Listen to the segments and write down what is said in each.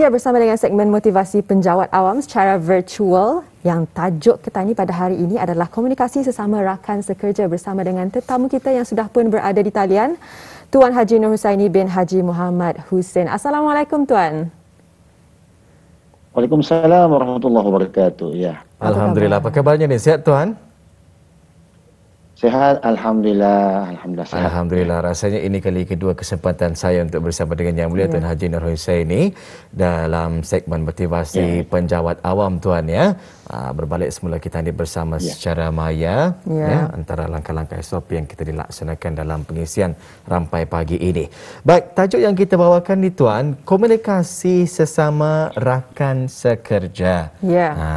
Kerja bersama dengan segmen motivasi penjawat awam secara virtual yang tajuk kita ni pada hari ini adalah komunikasi sesama rakan sekerja bersama dengan tetamu kita yang sudah pun berada di talian, Tuan Haji Nur Husaini bin Haji Muhammad Hussein. Assalamualaikum Tuan. Waalaikumsalam warahmatullahi wabarakatuh. Ya. Alhamdulillah. Apa kabarnya ni? Sihat Tuan? Sehat, alhamdulillah, alhamdulillah sehat. Alhamdulillah. Rasanya ini kali kedua kesempatan saya untuk bersama dengan Yang Mulia Tuan Haji Nur Husaini dalam segmen motivasi penjawat awam Tuan ya. Berbalik semula kita ni bersama secara maya antara langkah-langkah SOP yang kita dilaksanakan dalam pengisian rampai pagi ini. Baik, tajuk yang kita bawakan ni Tuan, komunikasi sesama rakan sekerja.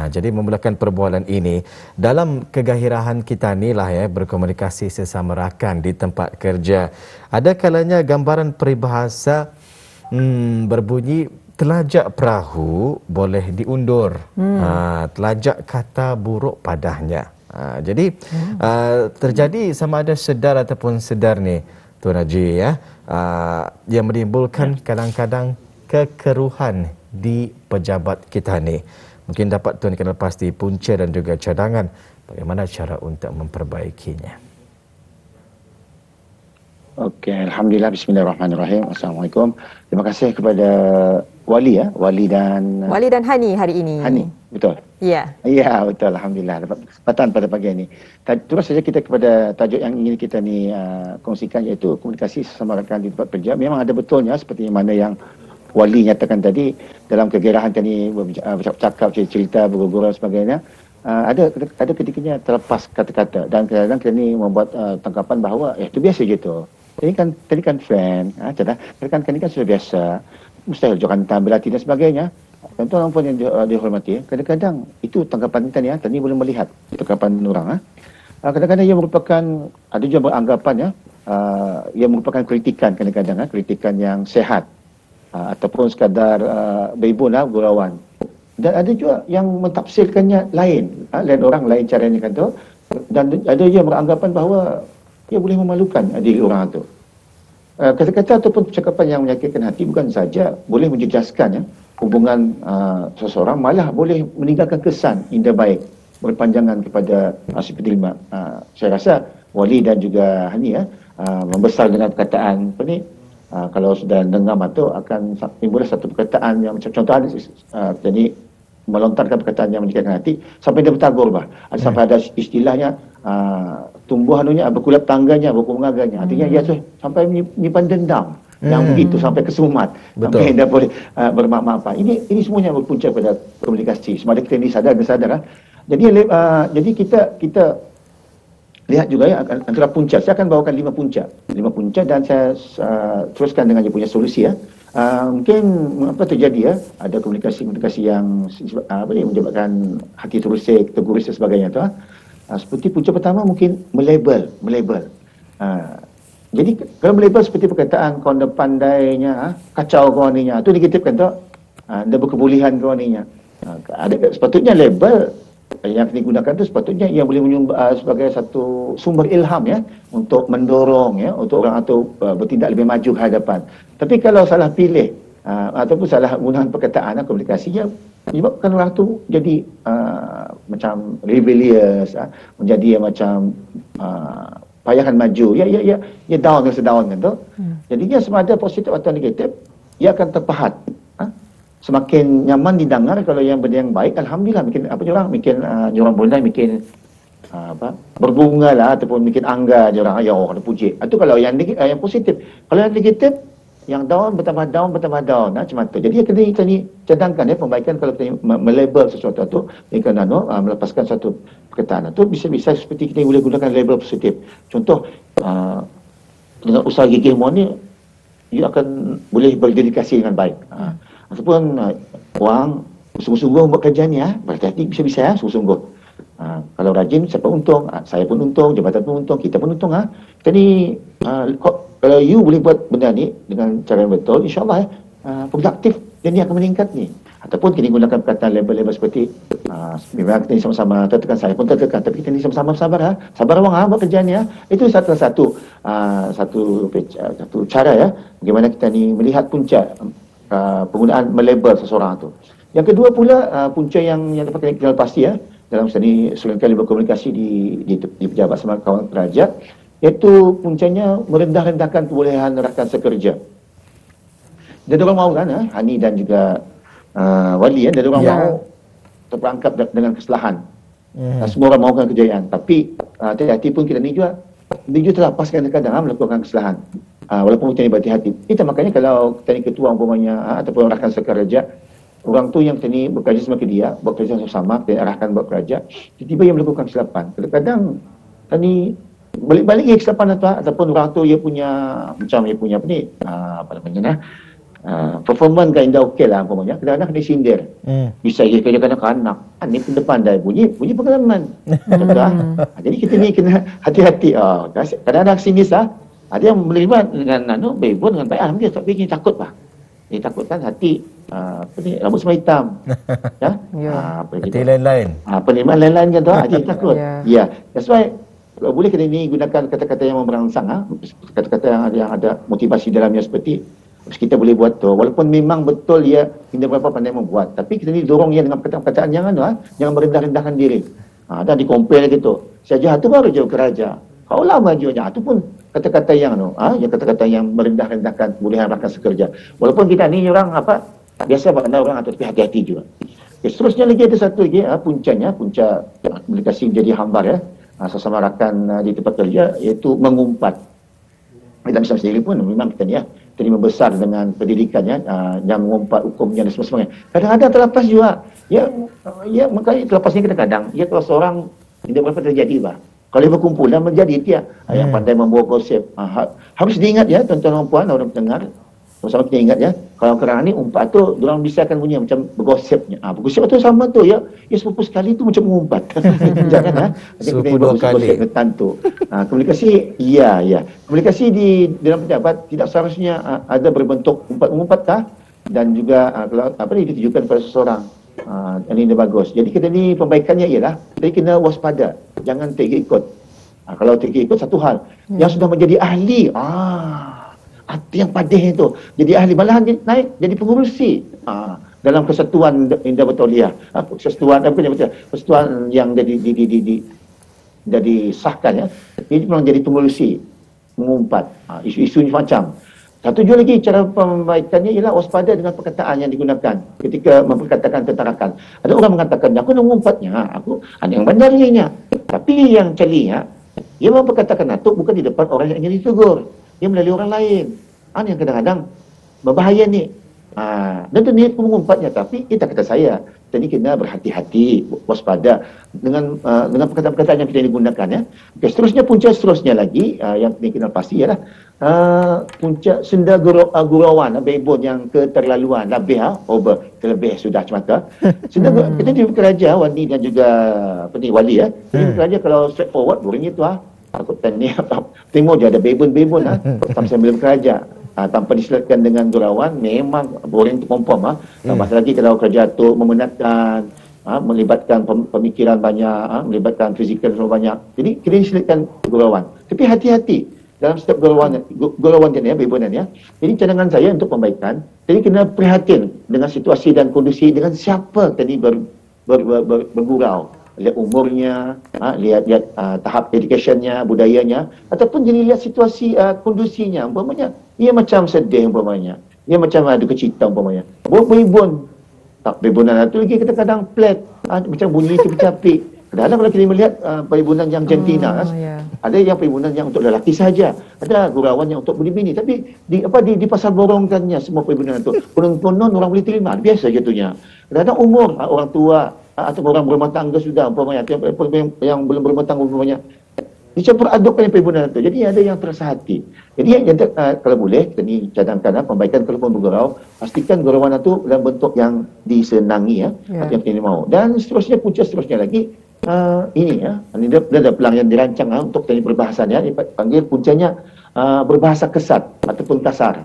Jadi memulakan perbualan ini dalam kegahirahan kita ni lah ya, berkomunikasi sesama rakan di tempat kerja. Ada kalanya gambaran peribahasa berbunyi telajak perahu boleh diundur, telajak kata buruk padahnya. Jadi terjadi sama ada sedar ataupun sedar ni Tuan Haji ya, yang menimbulkan kadang-kadang kekeruhan di pejabat kita ni. Mungkin dapat Tuan kenal pasti punca dan juga cadangan bagaimana cara untuk memperbaikinya. Okey, alhamdulillah, bismillahirrahmanirrahim. Assalamualaikum. Terima kasih kepada Wali ya, Wali dan Hani hari ini. Hani, betul. Ya. Ya, betul, alhamdulillah dapat kesempatan pada pagi ini. Terus saja kita kepada tajuk yang ingin kita ni kongsikan, iaitu komunikasi sesama rakan di tempat kerja. Memang ada betulnya seperti mana yang Wali nyatakan tadi, dalam kegerahan tadi bercakap, cerita, bergurau dan sebagainya. Ada ketikanya terlepas kata-kata dan kadang-kadang kita ni membuat tangkapan bahawa itu biasa gitu. Tadi kan friend, tadi kan sudah biasa. Mustahil jokan berlatih dan sebagainya. Tentu orang pun yang dihormati. Kadang-kadang itu tangkapan kita ni, tadi boleh melihat tangkapan orang. Kadang-kadang ia merupakan, ada juga beranggapan ia merupakan kritikan kadang-kadang, kritikan yang sehat ataupun sekadar berhibun, gurauan. Dan ada juga yang mentafsirkannya lain, lain orang, lain caranya kata. Dan ada juga beranggapan bahawa ia boleh memalukan diri orang itu. Kata-kata ataupun percakapan yang menyakitkan hati bukan saja boleh menjejaskan hubungan seseorang, malah boleh meninggalkan kesan indah baik berpanjangan kepada si penerima. Saya rasa Wali dan juga Hani membesar dengan perkataan apa ni, kalau sudah dengar tu akan timbul satu perkataan yang macam contoh jadi melontarkan perkataan yang menyakitkan hati sampai dia bertagur sampai ada istilahnya tumbuhannya berkulap tangganya, berkumaganya. Artinya ia sampai menyimpan dendam yang begitu sampai kesumat. Sampai dia boleh bermaaf-maafan. Ini semuanya berpunca pada komunikasi. Semasa kita ini sadar dan sadar. Jadi kita lihat juga ya antara punca. Saya akan bawakan 5 punca dan saya teruskan dengan dia punya solusi ya. Mungkin apa terjadi ada komunikasi yang menyebabkan hati terusik, terguris dan sebagainya tu. Seperti punca pertama mungkin melabel. Jadi kalau melabel seperti perkataan kau anda pandainya, kacau kau aninya, itu negatif kan tu. Anda berkebolehan kau aninya. Sepatutnya label yang digunakan itu sepatutnya yang boleh sebagai satu sumber ilham ya, untuk mendorong ya, untuk orang itu bertindak lebih maju ke hadapan. Tapi kalau salah pilih ataupun salah gunakan perkataan komunikasinya, menyebabkan orang tu jadi macam rebellious, menjadi macam payahkan maju, ya down kan tu. Jadinya sama ada positif atau negatif, ia akan terpahat. Semakin nyaman didengar kalau yang benda yang baik, alhamdulillah, bikin orang boleh bikin berbunga lah ataupun bikin angga je orang, ada puji. Itu kalau yang positif. Kalau yang negatif, yang down bertambah down macam tu. Jadi kita ni cadangkan perbaikan kalau kita melabel sesuatu tu, kita melepaskan satu perkataan tu bisa seperti kita boleh gunakan label positif. Contoh dengan usaha gigih mu ni, ia akan boleh berdedikasi dengan baik. Ataupun orang sungguh-sungguh buat kerja ni, berhati-hati bisa-bisa sungguh-sungguh. Kalau rajin, siapa untung? Saya pun untung, jabatan pun untung, kita pun untung. Kita ni, kalau you boleh buat benda ni dengan cara yang betul, insyaAllah produktif dan dia akan meningkat ni. Ataupun kita gunakan perkataan label-label seperti memang kita ni sama-sama tertekan, saya pun tertekan, tapi kita ni sama-sama sabar sabar orang buat kerja ni. Itu satu cara ya, bagaimana kita ni melihat punca penggunaan melabel seseorang tu. Yang kedua pula punca yang dapat kita pasti dalam seni seringkali berkomunikasi di pejabat sama kawan kerajaan, iaitu puncanya merendah-rendahkan kebolehan rakan sekerja. Dan orang mahu kan, Hani dan juga Wali dan orang mahu terperangkap dengan kesalahan. Semua orang mahukan kejayaan, tapi hati-hati pun kita ni juga terlepas kadang-kadang melakukan kesalahan. Walaupun kita ni berhati-hati. Kita makanya kalau kita ni ketua umpamanya ataupun rakan sekerja, orang tu yang kita ni bekerja sama ke dia, bekerja sama-sama, kita arahkan buat kerja, tiba-tiba yang melakukan kesilapan. Kadang-kadang kita ni balik-balik ke kesilapan ataupun orang tu dia punya performance kan indah okey lah umpamanya. Kadang-kadang kena sindir. Bisa dia kerja kanak-kanak. Ni pun depan dah bunyi pengalaman. Contoh. Jadi kita ni kena hati-hati. Kadang-kadang sinis ada yang melibat dengan bebon dengan payah dia tak fikir takut lah. Dia takut kan hati rambut semua hitam. Hati lain-lain. Penerimaan lain-lain kan tu. Dia takut. Ya. That's why kalau boleh kita ni gunakan kata-kata yang merangsang, kata-kata yang ada motivasi dalamnya seperti kita boleh buat tu, walaupun memang betul dia tidak berapa pandai membuat, tapi kita ni dorong dia dengan perkataan-perkataan yang jangan merendah-rendahkan diri. Dan di-compare gitu. Saja tu baru jauh keraja. Kau lah majunya. Itu pun kata-kata yang kata-kata yang merendah-rendahkan kebolehan rakan sekerja. Walaupun kita ni orang biasa pandai orang tapi hati-hati juga. Seterusnya lagi ada satu lagi punca komunikasi menjadi hambar sesama rakan di tempat kerja, iaitu mengumpat. Dalam Islam sendiri pun memang kita ni membesar dengan pendidikannya, yang mengumpat hukumnya dan sebagainya. Kadang-kadang terlepas juga. Makanya terlepasnya kadang-kadang. Kalau seorang tidak berapa terjadi kalau dia berkumpulan menjadi dia yang pandai membawa gosip. Harus diingat tuan-tuan dan puan, orang pendengar. Sama-sama kita ingat kalau kerana ni umpat tu diorang bisakan bunyi macam bergosipnya. Bergosip tu sama tu sepupu sekali tu macam mengumpat. Jangan sepupu dua kali. Komunikasi komunikasi di dalam pejabat tidak seharusnya ada berbentuk umpat-umpat dan juga kalau ditujukan pada seseorang. Ini dah bagus. Jadi kita ni perbaikannya ialah kita kena waspada, jangan terikut. Kalau terikut satu hal, yang sudah menjadi ahli hati yang padih itu jadi ahli, malahan naik jadi pengurusi dalam kesatuan Indah Batauliah, persatuan yang disahkan ini memang jadi pengurusi mengumpat isu-isu macam. Satu juga lagi cara perbaikannya ialah waspada dengan perkataan yang digunakan ketika memperkatakan tentang rakan. Ada orang mengatakan aku nak mengumpatnya, aku ada yang bandarinya, tapi yang celinya dia memperkatakan itu bukan di depan orang yang ingin ditegur, dia melalui orang lain. Yang kadang-kadang berbahaya ni. Dan tu niat mengumpatnya, tapi kita kata saya, kita ni kena berhati-hati, waspada dengan perkataan-perkataan yang kita digunakan Seterusnya, punca seterusnya lagi yang kita pasti ialah punca senda gurauan, bebon yang keterlaluan, lebih terlebih sudah cemaka. Senda kita di kerajaan Wali dan juga Wali di kerajaan kalau straightforward boring itu aku tanya timur dia ada bebon sambil bekerja tanpa diselatkan dengan gurauan, memang boring tu confirm tambah lagi kalau kerja tu memenatkan melibatkan pemikiran banyak, melibatkan fizikal banyak, jadi kita diselatkan gurauan. Tapi hati-hati dalam setiap gurauan bebonan Jadi cadangan saya untuk pembaikan, jadi kena prihatin dengan situasi dan kondisi, dengan siapa tadi bergurau. Lihat umurnya, lihat tahap educationnya, budayanya, ataupun jadi lihat situasi kondisinya. Umpamanya, ia macam sedih umpamanya. Ia macam ada kecita umpamanya. Berbon. Bebonan itu lagi kadang-kadang flat. Macam bunyi capik-capik. Kadang-kadang kalau kita melihat peribunan yang jantina, ada yang peribunan yang untuk lelaki saja. Ada gurauan yang untuk bini-bini. Tapi di pasar borongkannya semua peribunan itu. Konon-konon orang boleh terima. Biasa jatuhnya. Kadang-kadang umur orang tua, atau orang berumah tangga sudah umpamanya, yang belum berumah tangga umpamanya, dicampur adukkan perhimpunan itu. Jadi ada yang terasa hati. Jadi kalau boleh kita ni cadangkan pembaikan kalau pun bergurau, pastikan gurauan itu dalam bentuk yang disenangi yang kita mahu. Dan seterusnya lagi ini dia ada pelang yang dirancang untuk teknik perbahasan dipanggil puncanya berbahasa kesat ataupun kasar.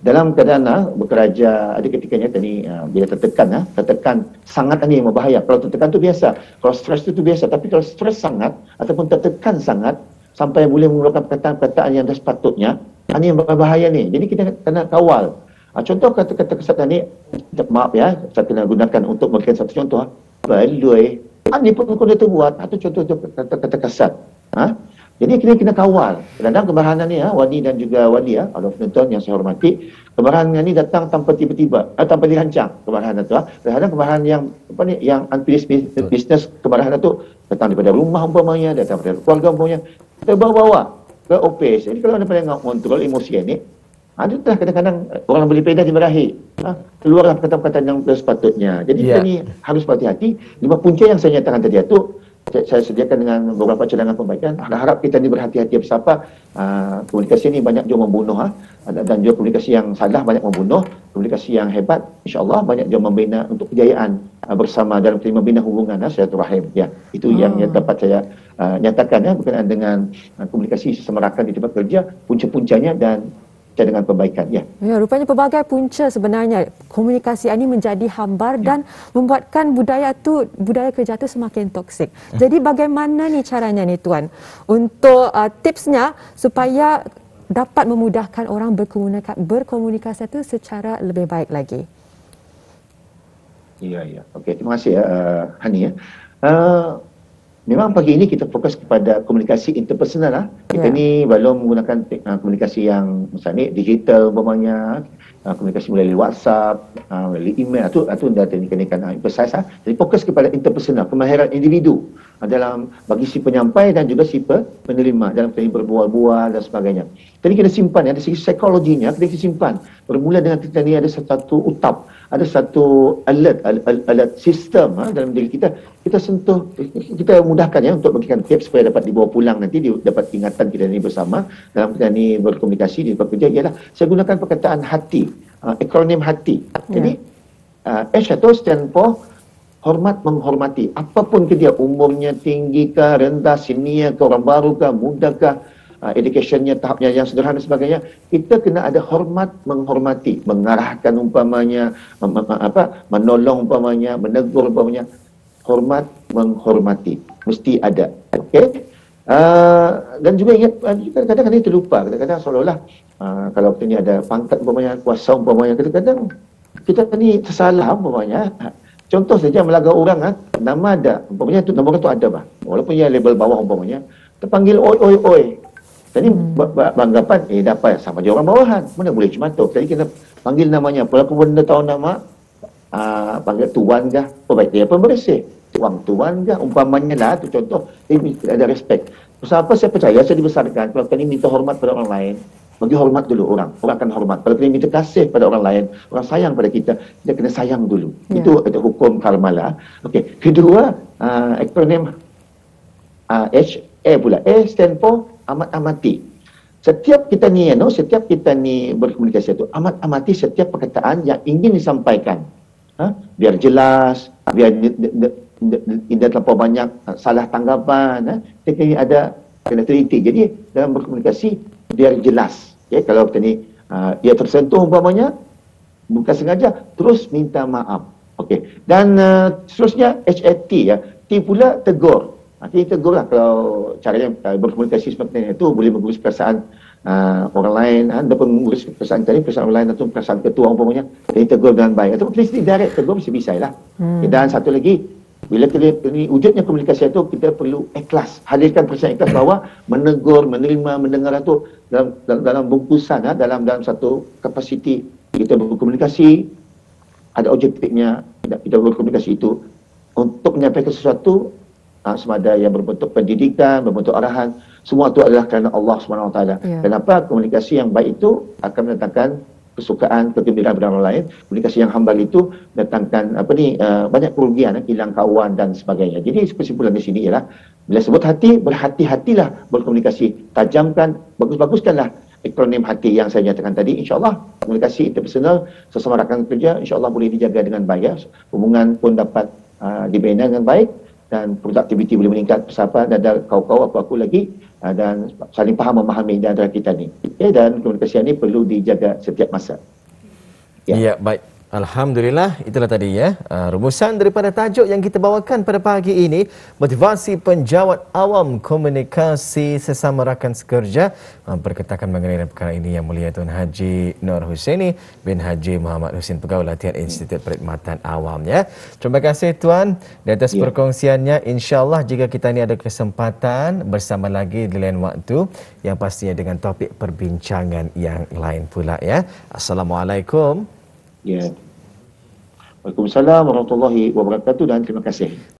Dalam keadaan bekerja ada ketikanya tadi bila tertekan sangat ini berbahaya. Kalau tertekan tu biasa, kalau stres tu biasa, tapi kalau stres sangat ataupun tertekan sangat sampai boleh mengeluarkan perkataan-perkataan yang dah sepatutnya, ini yang berbahaya ni. Jadi kita kena kawal Contoh kata-kata kesat ni, maaf ya, saya kena gunakan untuk memberikan satu contoh. Baloi. Ni pun kena terbuat. Itu contoh kata-kata kasar. Jadi kena kawal. Kadang-kadang kemarahan ni, wali dan juga wali, kalau penonton yang saya hormati, kemarahan ni datang tanpa tiba-tiba, tanpa dirancang kemarahan itu. Kadang-kadang kemarahan yang unfinished business, kemarahan itu datang daripada rumah umpamanya, datang daripada keluarga umpamanya, terbawa-bawa ke office. Jadi kalau anda pernah kontrol emosi ni, ada kadang-kadang orang beli pedas dimarahi. Keluarlah perkataan-perkataan yang sepatutnya. Jadi kita ni harus berhati-hati. 5 punca yang saya nyatakan tadi itu, saya sediakan dengan beberapa cadangan pembaikan. Harap kita ni berhati-hati bersama. Komunikasi ni banyak juga membunuh. Dan juga komunikasi yang salah banyak membunuh. Komunikasi yang hebat, insyaAllah banyak juga membina untuk kejayaan bersama dalam membina hubungan silaturahim. Ya, itu yang dapat saya nyatakan berkenaan dengan komunikasi sesama rakan di tempat kerja, punca-puncanya dan dengan perbaikan. Ya, rupanya pelbagai punca sebenarnya komunikasi ini menjadi hambar dan membuatkan budaya kerja tu semakin toksik. Jadi bagaimana ni caranya ni Tuan untuk tipsnya supaya dapat memudahkan orang berkomunikasi itu secara lebih baik lagi? Ya. Okey, terima kasih Hani ya. Memang pagi ini kita fokus kepada komunikasi interpersonal. Kita ni belum menggunakan komunikasi yang misalnya digital umpamanya, komunikasi melalui WhatsApp, melalui email, itu dah dikenakan emphasize. Jadi fokus kepada interpersonal, kemahiran individu dalam bagi si penyampai dan juga si penerima dalam berbual-bual dan sebagainya. Jadi kita simpan, ada segi psikologinya kita simpan. Bermula dengan kita ni ada satu utap, ada satu alert sistem dalam diri kita. Kita sentuh, kita mudahkan untuk bagikan tips supaya dapat dibawa pulang nanti, dapat ingatan kita ni bersama dalam kita ni berkomunikasi di tempat kerja. Ialah saya gunakan perkataan hati, akronim hati. Jadi H itu stand for hormat menghormati. Apapun ke dia, umurnya tinggi ke, rendah, senior ke, orang baru ke, muda ke, educationnya tahapnya yang sederhana dan sebagainya, kita kena ada hormat menghormati, mengarahkan umpamanya, menolong umpamanya, menegur umpamanya. Hormat menghormati mesti ada. Okey. Dan juga ingat, kadang-kadang ini terlupa. Kadang-kadang seolah-olah kalau kita ni ada pangkat umpamanya, kuasa umpamanya, kadang-kadang kita ni tersalah umpamanya. Contoh saja melagak orang, nama ada, umpamanya tu nama orang tu ada bah. Walaupun dia label bawah umpamanya, terpanggil oi. Tadi beranggapan dapat sama je orang bawahan. Mana boleh cuma tu. Jadi kita panggil namanya, walaupun benda tahu nama, panggil tuan kah? Baik dia pembersih. Tuan kah? Umpamanya lah tu contoh. Ada respect. Sebab saya percaya, saya dibesarkan kalau kita minta hormat pada orang lain, bagi hormat dulu orang akan hormat. Kalau kita minta kasih pada orang lain, orang sayang pada kita kena sayang dulu. Itu hukum karmala. Okey. Kedua, akronim H, A pula. A stand for amat-amati. Setiap kita ni berkomunikasi itu amat-amati setiap perkataan yang ingin disampaikan. Biar jelas, biar tidak terlalu banyak salah tanggapan. Kita kena teliti. Jadi dalam berkomunikasi biar jelas. Kalau kita ni dia tersentuh umpamanya, bukan sengaja, terus minta maaf. Okey. Dan seterusnya HAT T pula tegur. Kita tegur lah kalau caranya berkomunikasi seperti itu, boleh mengurus perasaan orang lain, dapat mengurus perasaan tadi, perasaan orang lain atau perasaan ketua umpamanya, kita tegur dengan baik. Atau kita direct tegur bisa lah. Dan satu lagi, bila wujudnya komunikasi itu, kita perlu ikhlas. Hadirkan perasaan ikhlas bahawa menegur, menerima, mendengar itu dalam bungkusan, dalam satu kapasiti kita berkomunikasi, ada objektifnya, kita berkomunikasi itu untuk menyampaikan sesuatu semada yang berbentuk pendidikan, berbentuk arahan, semua itu adalah kerana Allah SWT. Kenapa? Komunikasi yang baik itu akan mendatangkan kesukaan, kegembiraan pada orang lain. Komunikasi yang hambar itu mendatangkan banyak kerugian, hilang kawan dan sebagainya. Jadi kesimpulan di sini ialah bila sebut hati, berhati-hatilah berkomunikasi, tajamkan, bagus-baguskanlah akronim hati yang saya nyatakan tadi. InsyaAllah komunikasi interpersonal sesama rakan kerja insyaAllah boleh dijaga dengan baik. Hubungan pun dapat dibina dengan baik dan produktiviti boleh meningkat bersama dan kau-kau aku lagi dan saling faham memahami di antara kita ni. Dan komunikasi ini perlu dijaga setiap masa. Ya, baik. Alhamdulillah, itulah tadi ya rumusan daripada tajuk yang kita bawakan pada pagi ini, motivasi penjawat awam komunikasi sesama rakan sekerja, memperkatakan mengenai perkara ini Yang Mulia Tuan Haji Nur Husaini bin Haji Muhammad Husin, Pegawai Latihan Institut Perkhidmatan Awam ya. Terima kasih Tuan di atas perkongsiannya. InsyaAllah jika kita ni ada kesempatan bersama lagi di lain waktu, yang pastinya dengan topik perbincangan yang lain pula ya. Assalamualaikum. Ya. Waalaikumsalam warahmatullahi wabarakatuh dan terima kasih.